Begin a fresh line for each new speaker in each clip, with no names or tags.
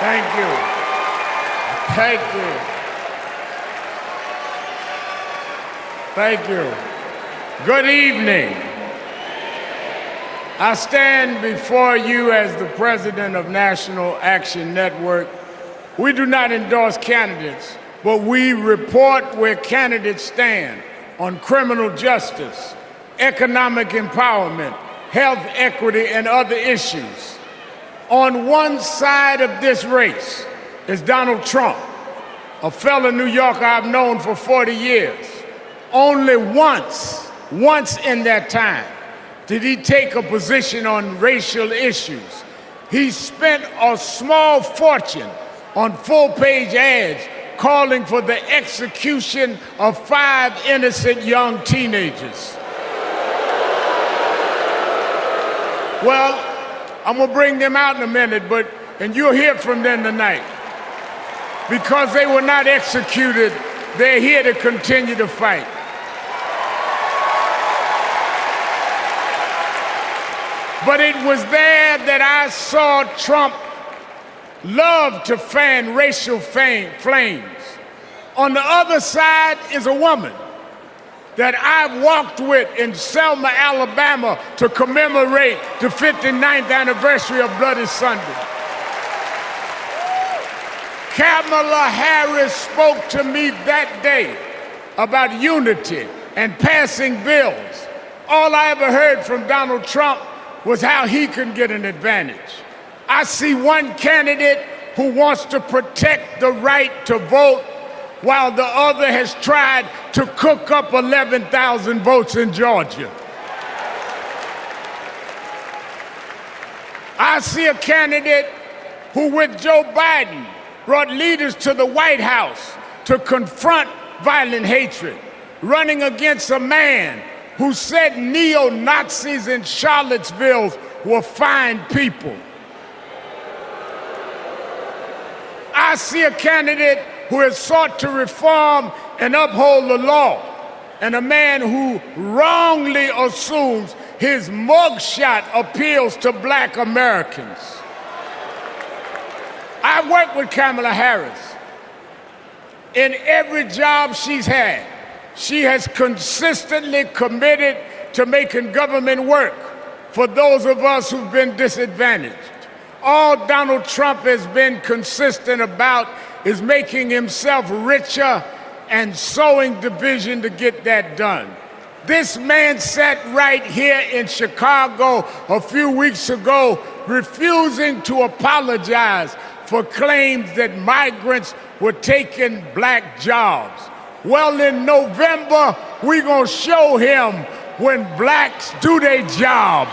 Thank you. Thank you. Thank you. Good evening. I stand before you as the president of National Action Network. We do not endorse candidates, but we report where candidates stand on criminal justice, economic empowerment, health equity, and other issues. On one side of this race is Donald Trump, a fellow New Yorker I've known for 40 years. Only once in that time, did he take a position on racial issues. He spent a small fortune on full-page ads calling for the execution of 5 innocent young teenagers. Well, I'm gonna bring them out in a minute, and you'll hear from them tonight. Because they were not executed, they're here to continue to fight. But it was there that I saw Trump love to fan racial flames. On the other side is a woman that I've walked with in Selma, Alabama to commemorate the 59th anniversary of Bloody Sunday. Kamala Harris spoke to me that day about unity and passing bills. All I ever heard from Donald Trump was how he can get an advantage. I see one candidate who wants to protect the right to vote, while the other has tried to cook up 11,000 votes in Georgia. I see a candidate who, with Joe Biden, brought leaders to the White House to confront violent hatred, running against a man who said neo-Nazis in Charlottesville were fine people. I see a candidate who has sought to reform and uphold the law, and a man who wrongly assumes his mugshot appeals to Black Americans. I worked with Kamala Harris. In every job she's had, she has consistently committed to making government work for those of us who've been disadvantaged. All Donald Trump has been consistent about is making himself richer and sowing division to get that done. This man sat right here in Chicago a few weeks ago, refusing to apologize for claims that migrants were taking Black jobs. Well, in November, we're gonna show him when Blacks do their job.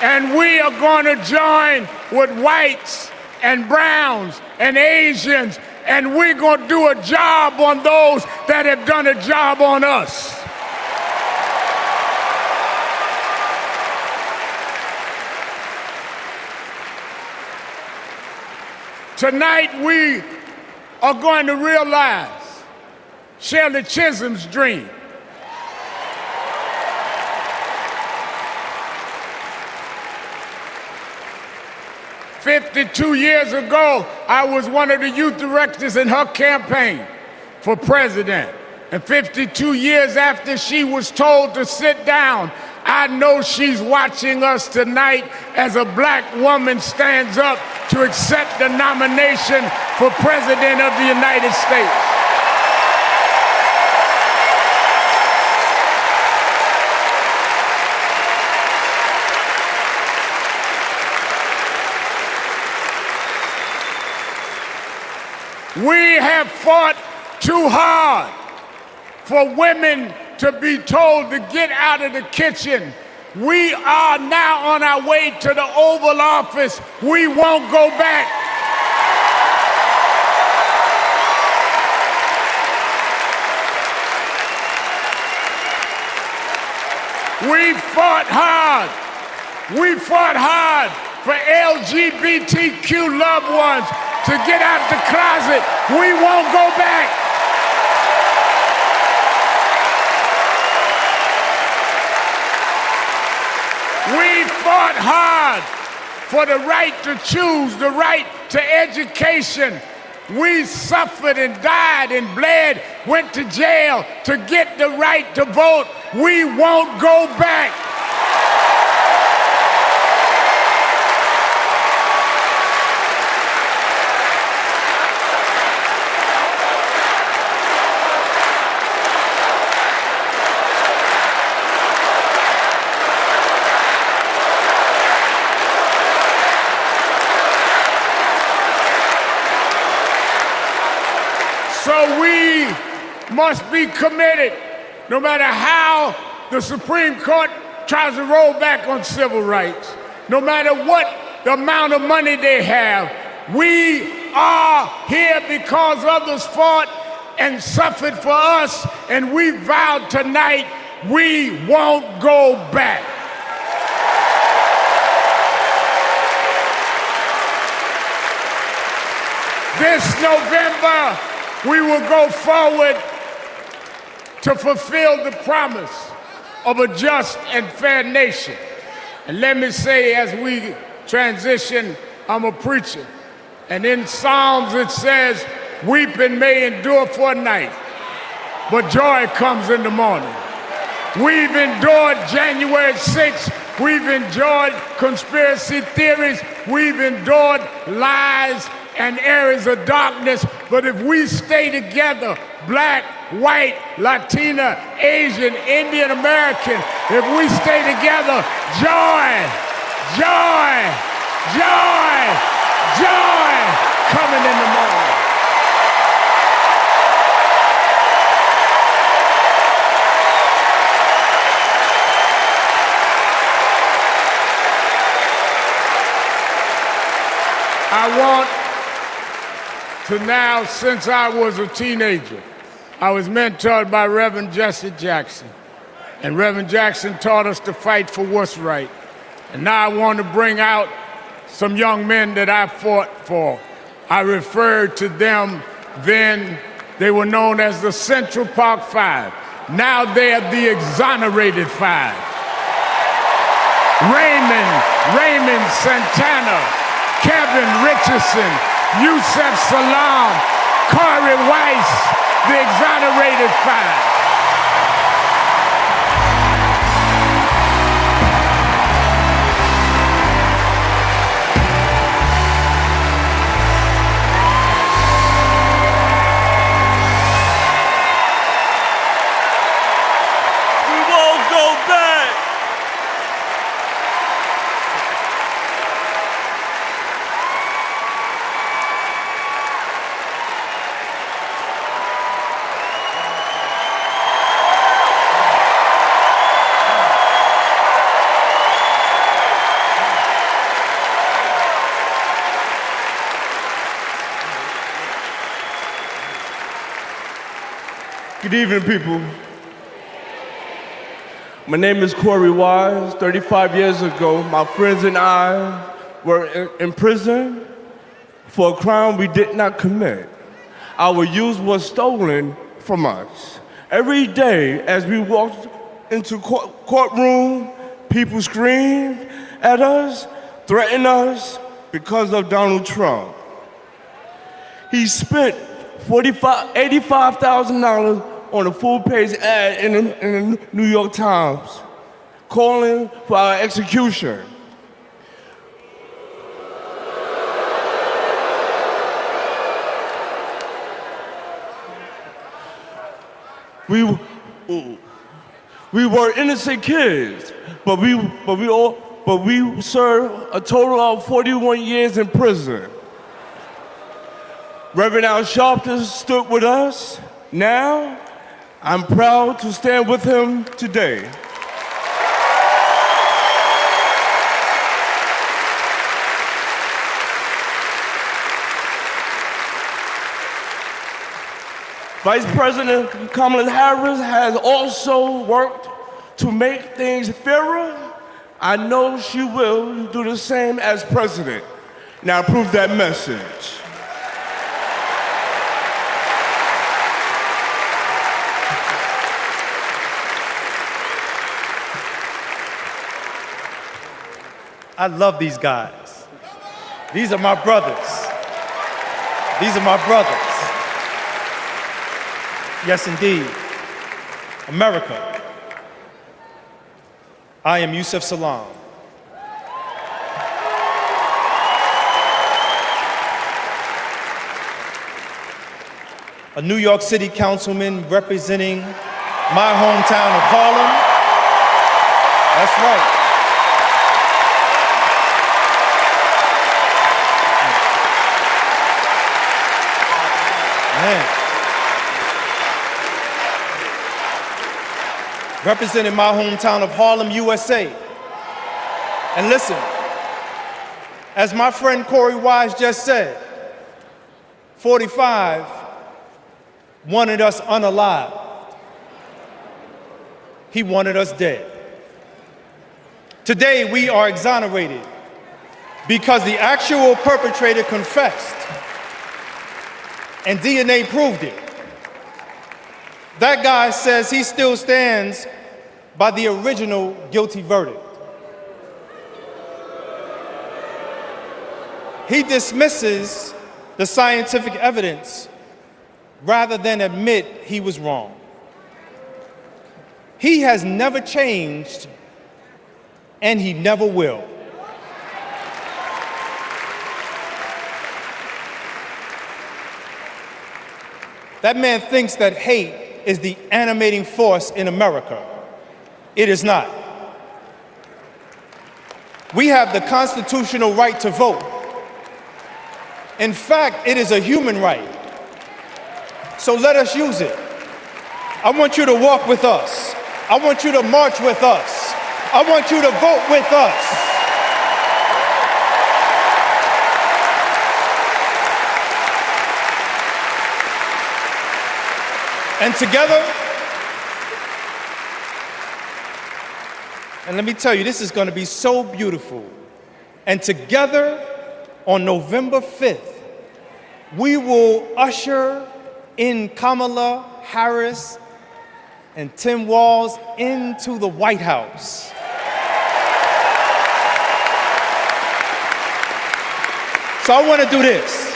And we are going to join with whites and browns and Asians, and we're going to do a job on those that have done a job on us. Tonight we are going to realize Shirley Chisholm's dream. "52 years ago, I was one of the youth directors in her campaign for president. And 52 years after she was told to sit down, I know she's watching us tonight as a Black woman stands up to accept the nomination for President of the United States. We have fought too hard for women to be told to get out of the kitchen. We are now on our way to the Oval Office. We won't go back. We fought hard. We fought hard for LGBTQ loved ones to get out the closet. We won't go back. We fought hard for the right to choose, the right to education. We suffered and died and bled, went to jail to get the right to vote. We won't go back. So we must be committed, no matter how the Supreme Court tries to roll back on civil rights, no matter what the amount of money they have. We are here because others fought and suffered for us, and we vowed tonight we won't go back. This November, we will go forward to fulfill the promise of a just and fair nation. And let me say, as we transition, I'm a preacher. And in Psalms it says, weeping may endure for a night, but joy comes in the morning. We've endured January 6th. We've endured conspiracy theories. We've endured lies and areas of darkness, but if we stay together, black, white, Latina, Asian, Indian American, if we stay together, joy, joy, joy, joy coming in the morning. I want to now, since I was a teenager, I was mentored by Reverend Jesse Jackson. And Reverend Jackson taught us to fight for what's right. And now I want to bring out some young men that I fought for. I referred to them then, they were known as the Central Park Five. Now they're the Exonerated Five. Raymond Santana, Kevin Richardson, Yusef Salaam, Corey Weiss, the Exonerated Five.
We won't go back. Good evening, people. My name is Corey Wise. 35 years ago, my friends and I were in prison for a crime we did not commit. Our youth was stolen from us. Every day, as we walked into courtroom, people screamed at us, threatened us because of Donald Trump. He spent $85,000 on a full-page ad in the New York Times, calling for our execution. We were innocent kids, but we served a total of 41 years in prison. Reverend Al Sharpton stood with us. Now, I'm proud to stand with him today. Vice President Kamala Harris has also worked to make things fairer. I know she will do the same as president. Now prove that message.
I love these guys. These are my brothers. These are my brothers. Yes, indeed. America. I am Yusef Salaam. A New York City councilman representing my hometown of Harlem. That's right. Man. Representing my hometown of Harlem, USA. And listen, as my friend Corey Wise just said, 45 wanted us unalive. He wanted us dead. Today we are exonerated because the actual perpetrator confessed and DNA proved it. That guy says he still stands by the original guilty verdict. He dismisses the scientific evidence rather than admit he was wrong. He has never changed, and he never will. That man thinks that hate is the animating force in America. It is not. We have the constitutional right to vote. In fact, it is a human right. So let us use it. I want you to walk with us. I want you to march with us. I want you to vote with us. And together, and let me tell you, this is going to be so beautiful. And together, on November 5th, we will usher in Kamala Harris and Tim Walz into the White House. So I want to do this.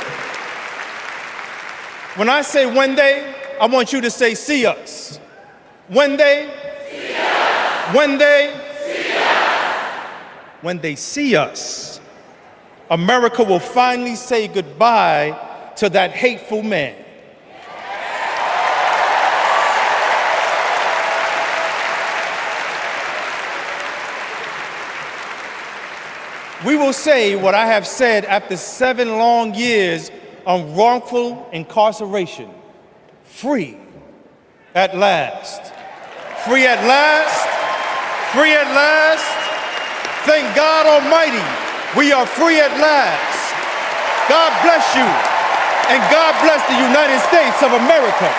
When I say one day, I want you to say, see us. One day, see us. One day, see us. When they see us, America will finally say goodbye to that hateful man. We will say what I have said after 7 long years of wrongful incarceration. Free at last. Free at last. Free at last. Thank God Almighty, we are free at last. God bless you, and God bless the United States of America.